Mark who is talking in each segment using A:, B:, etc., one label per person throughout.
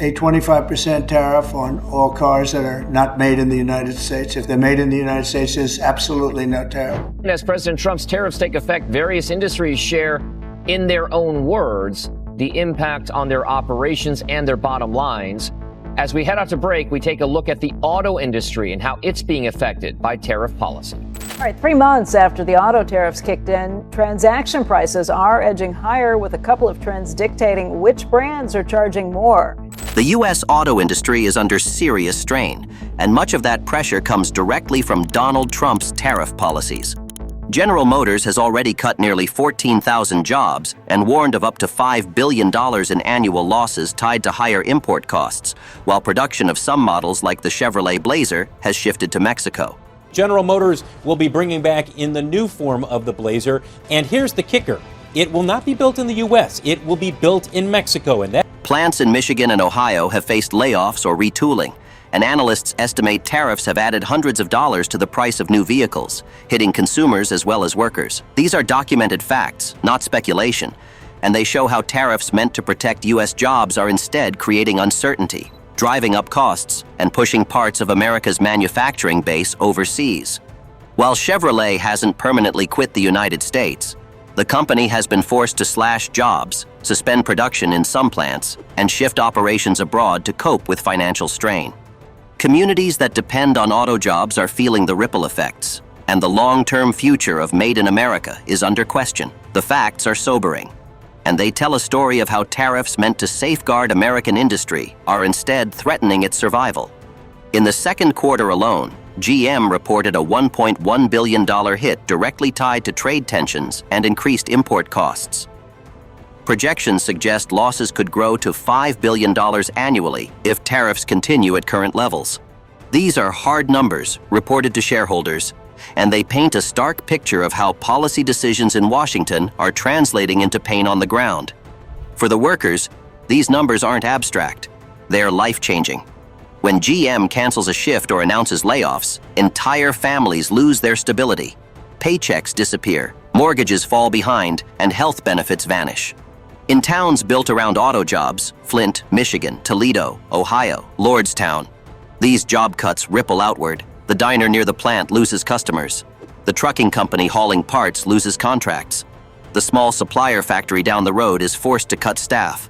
A: a 25% tariff on all cars that are not made in the United States. If they're made in the United States, there's absolutely no tariff.
B: As President Trump's tariffs take effect, various industries share, in their own words, the impact on their operations and their bottom lines. As we head out to break, we take a look at the auto industry and how it's being affected by tariff policy.
C: All right, 3 months after the auto tariffs kicked in, transaction prices are edging higher, with a couple of trends dictating which brands are charging more.
D: The U.S. auto industry is under serious strain, and much of that pressure comes directly from Donald Trump's tariff policies. General Motors has already cut nearly 14,000 jobs and warned of up to $5 billion in annual losses tied to higher import costs, while production of some models like the Chevrolet Blazer has shifted to Mexico.
E: General Motors will be bringing back in the new form of the Blazer, and here's the kicker. It will not be built in the U.S., it will be built in Mexico, and that
D: Plants in Michigan and Ohio have faced layoffs or retooling, and analysts estimate tariffs have added hundreds of dollars to the price of new vehicles, hitting consumers as well as workers. These are documented facts, not speculation, and they show how tariffs meant to protect U.S. jobs are instead creating uncertainty, driving up costs, and pushing parts of America's manufacturing base overseas. While Chevrolet hasn't permanently quit the United States, the company has been forced to slash jobs, suspend production in some plants, and shift operations abroad to cope with financial strain. Communities that depend on auto jobs are feeling the ripple effects, and the long-term future of Made in America is under question. The facts are sobering, and they tell a story of how tariffs meant to safeguard American industry are instead threatening its survival. In the second quarter alone, GM reported a $1.1 billion hit directly tied to trade tensions and increased import costs. Projections suggest losses could grow to $5 billion annually if tariffs continue at current levels. These are hard numbers reported to shareholders, and they paint a stark picture of how policy decisions in Washington are translating into pain on the ground. For the workers, these numbers aren't abstract. They're life-changing. When GM cancels a shift or announces layoffs, entire families lose their stability. Paychecks disappear, mortgages fall behind, and health benefits vanish. In towns built around auto jobs, Flint, Michigan, Toledo, Ohio, Lordstown, these job cuts ripple outward. The diner near the plant loses customers. The trucking company hauling parts loses contracts. The small supplier factory down the road is forced to cut staff.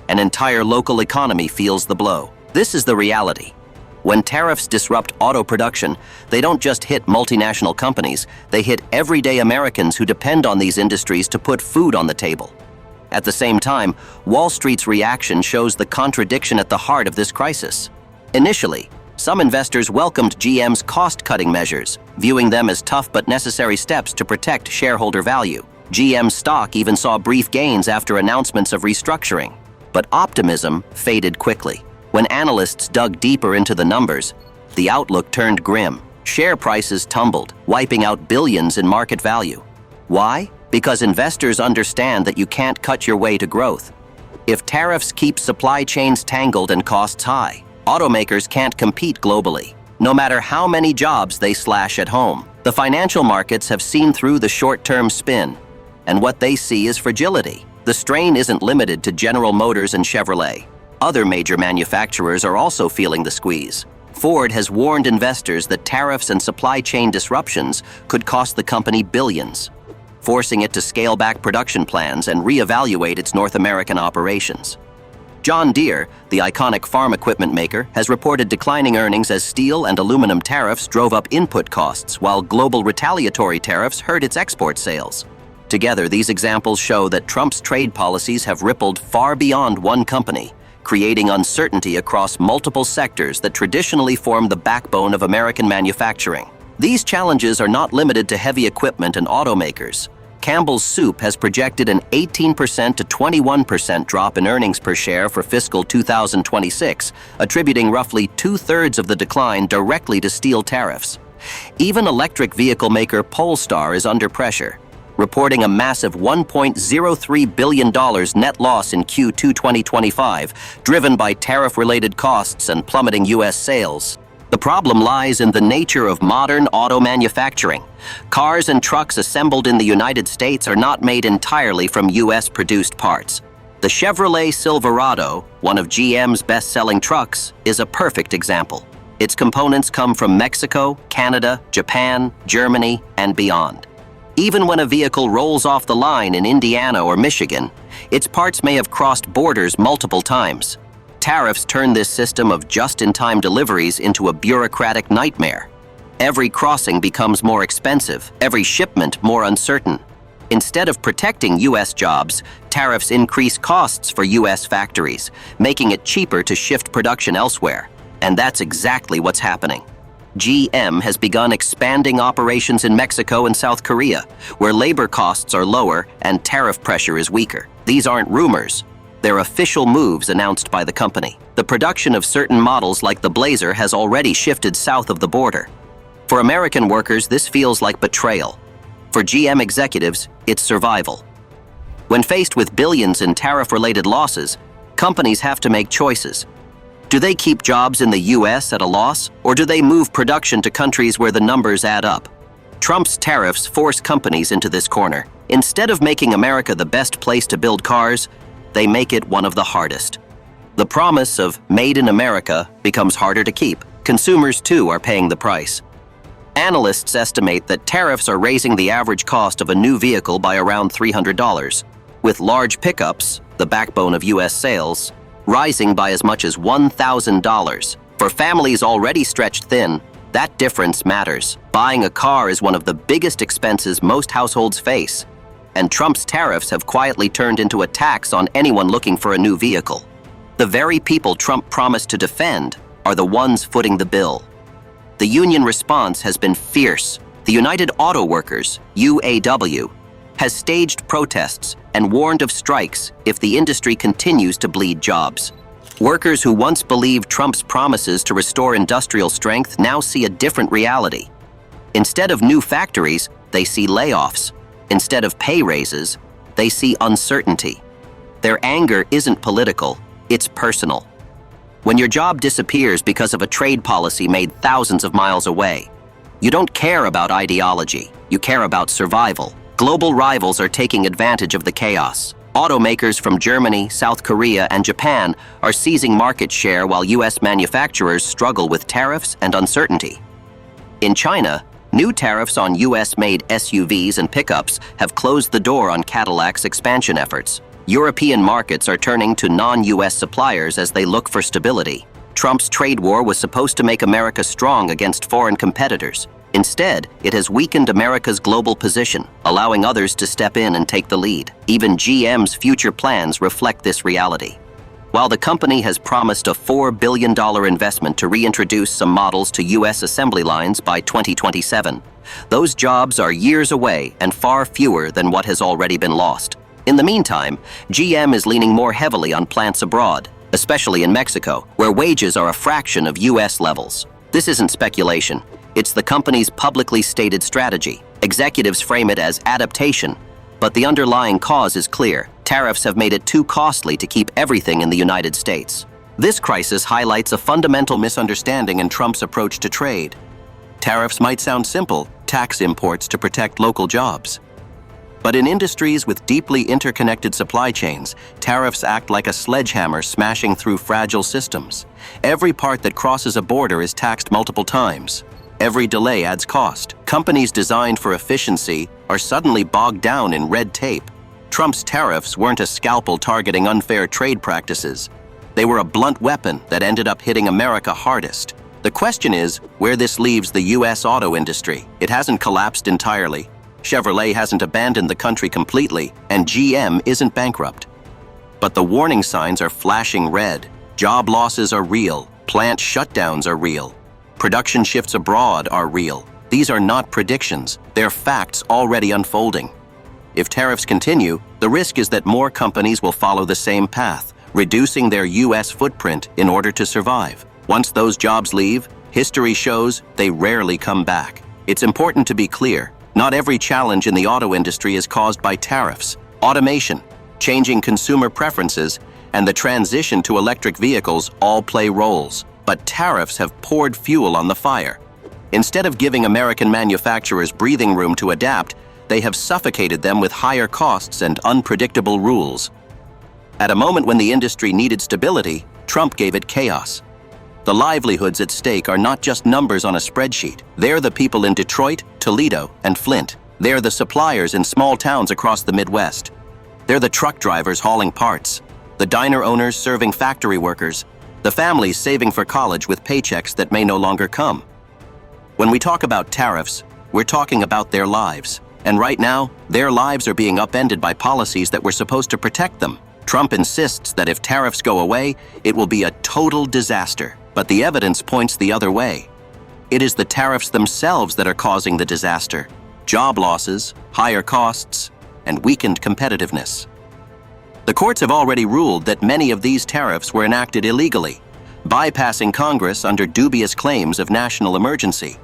D: An entire local economy feels the blow. This is the reality. When tariffs disrupt auto production, they don't just hit multinational companies, they hit everyday Americans who depend on these industries to put food on the table. At the same time, Wall Street's reaction shows the contradiction at the heart of this crisis. Initially, some investors welcomed GM's cost-cutting measures, viewing them as tough but necessary steps to protect shareholder value. GM's stock even saw brief gains after announcements of restructuring. But optimism faded quickly. When analysts dug deeper into the numbers, the outlook turned grim. Share prices tumbled, wiping out billions in market value. Why? Because investors understand that you can't cut your way to growth. If tariffs keep supply chains tangled and costs high, automakers can't compete globally, no matter how many jobs they slash at home. The financial markets have seen through the short-term spin, and what they see is fragility. The strain isn't limited to General Motors and Chevrolet. Other major manufacturers are also feeling the squeeze. Ford has warned investors that tariffs and supply chain disruptions could cost the company billions, forcing it to scale back production plans and reevaluate its North American operations. John Deere, the iconic farm equipment maker, has reported declining earnings as steel and aluminum tariffs drove up input costs, while global retaliatory tariffs hurt its export sales. Together, these examples show that Trump's trade policies have rippled far beyond one company, creating uncertainty across multiple sectors that traditionally form the backbone of American manufacturing. These challenges are not limited to heavy equipment and automakers. Campbell's Soup has projected an 18% to 21% drop in earnings per share for fiscal 2026, attributing roughly two-thirds of the decline directly to steel tariffs. Even electric vehicle maker Polestar is under pressure, reporting a massive $1.03 billion net loss in Q2 2025, driven by tariff-related costs and plummeting U.S. sales. The problem lies in the nature of modern auto manufacturing. Cars and trucks assembled in the United States are not made entirely from U.S.-produced parts. The Chevrolet Silverado, one of GM's best-selling trucks, is a perfect example. Its components come from Mexico, Canada, Japan, Germany, and beyond. Even when a vehicle rolls off the line in Indiana or Michigan, its parts may have crossed borders multiple times. Tariffs turn this system of just-in-time deliveries into a bureaucratic nightmare. Every crossing becomes more expensive, every shipment more uncertain. Instead of protecting U.S. jobs, tariffs increase costs for U.S. factories, making it cheaper to shift production elsewhere. And that's exactly what's happening. GM has begun expanding operations in Mexico and South Korea, where labor costs are lower and tariff pressure is weaker. These aren't rumors. They're official moves announced by the company. The production of certain models like the Blazer has already shifted south of the border. For American workers, this feels like betrayal. For GM executives, it's survival. When faced with billions in tariff-related losses, companies have to make choices. Do they keep jobs in the U.S. at a loss, or do they move production to countries where the numbers add up? Trump's tariffs force companies into this corner. Instead of making America the best place to build cars, they make it one of the hardest. The promise of Made in America becomes harder to keep. Consumers, too, are paying the price. Analysts estimate that tariffs are raising the average cost of a new vehicle by around $300, with large pickups, the backbone of U.S. sales, rising by as much as $1,000. For families already stretched thin, that difference matters. Buying a car is one of the biggest expenses most households face, and Trump's tariffs have quietly turned into a tax on anyone looking for a new vehicle. The very people Trump promised to defend are the ones footing the bill. The union response has been fierce. The United Auto Workers, UAW, has staged protests and warned of strikes if the industry continues to bleed jobs. Workers who once believed Trump's promises to restore industrial strength now see a different reality. Instead of new factories, they see layoffs. Instead of pay raises, they see uncertainty. Their anger isn't political, it's personal. When your job disappears because of a trade policy made thousands of miles away, you don't care about ideology, you care about survival. Global rivals are taking advantage of the chaos. Automakers from Germany, South Korea, and Japan are seizing market share while U.S. manufacturers struggle with tariffs and uncertainty. In China, new tariffs on U.S.-made SUVs and pickups have closed the door on Cadillac's expansion efforts. European markets are turning to non-U.S. suppliers as they look for stability. Trump's trade war was supposed to make America strong against foreign competitors. Instead, it has weakened America's global position, allowing others to step in and take the lead. Even GM's future plans reflect this reality. While the company has promised a $4 billion investment to reintroduce some models to U.S. assembly lines by 2027, those jobs are years away and far fewer than what has already been lost. In the meantime, GM is leaning more heavily on plants abroad, especially in Mexico, where wages are a fraction of U.S. levels. This isn't speculation. It's the company's publicly stated strategy. Executives frame it as adaptation, but the underlying cause is clear. Tariffs have made it too costly to keep everything in the United States. This crisis highlights a fundamental misunderstanding in Trump's approach to trade. Tariffs might sound simple, tax imports to protect local jobs. But in industries with deeply interconnected supply chains, tariffs act like a sledgehammer smashing through fragile systems. Every part that crosses a border is taxed multiple times. Every delay adds cost. Companies designed for efficiency are suddenly bogged down in red tape. Trump's tariffs weren't a scalpel targeting unfair trade practices. They were a blunt weapon that ended up hitting America hardest. The question is where this leaves the U.S. auto industry. It hasn't collapsed entirely. Chevrolet hasn't abandoned the country completely, and GM isn't bankrupt. But the warning signs are flashing red. Job losses are real. Plant shutdowns are real. Production shifts abroad are real. These are not predictions. They're facts already unfolding. If tariffs continue, the risk is that more companies will follow the same path, reducing their U.S. footprint in order to survive. Once those jobs leave, history shows they rarely come back. It's important to be clear. Not every challenge in the auto industry is caused by tariffs. Automation, changing consumer preferences, and the transition to electric vehicles all play roles. But tariffs have poured fuel on the fire. Instead of giving American manufacturers breathing room to adapt, they have suffocated them with higher costs and unpredictable rules. At a moment when the industry needed stability, Trump gave it chaos. The livelihoods at stake are not just numbers on a spreadsheet. They're the people in Detroit, Toledo, and Flint. They're the suppliers in small towns across the Midwest. They're the truck drivers hauling parts, the diner owners serving factory workers, the families saving for college with paychecks that may no longer come. When we talk about tariffs, we're talking about their lives. And right now, their lives are being upended by policies that were supposed to protect them. Trump insists that if tariffs go away, it will be a total disaster. But the evidence points the other way. It is the tariffs themselves that are causing the disaster. Job losses, higher costs, and weakened competitiveness. The courts have already ruled that many of these tariffs were enacted illegally, bypassing Congress under dubious claims of national emergency.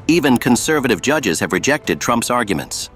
D: Even conservative judges have rejected Trump's arguments.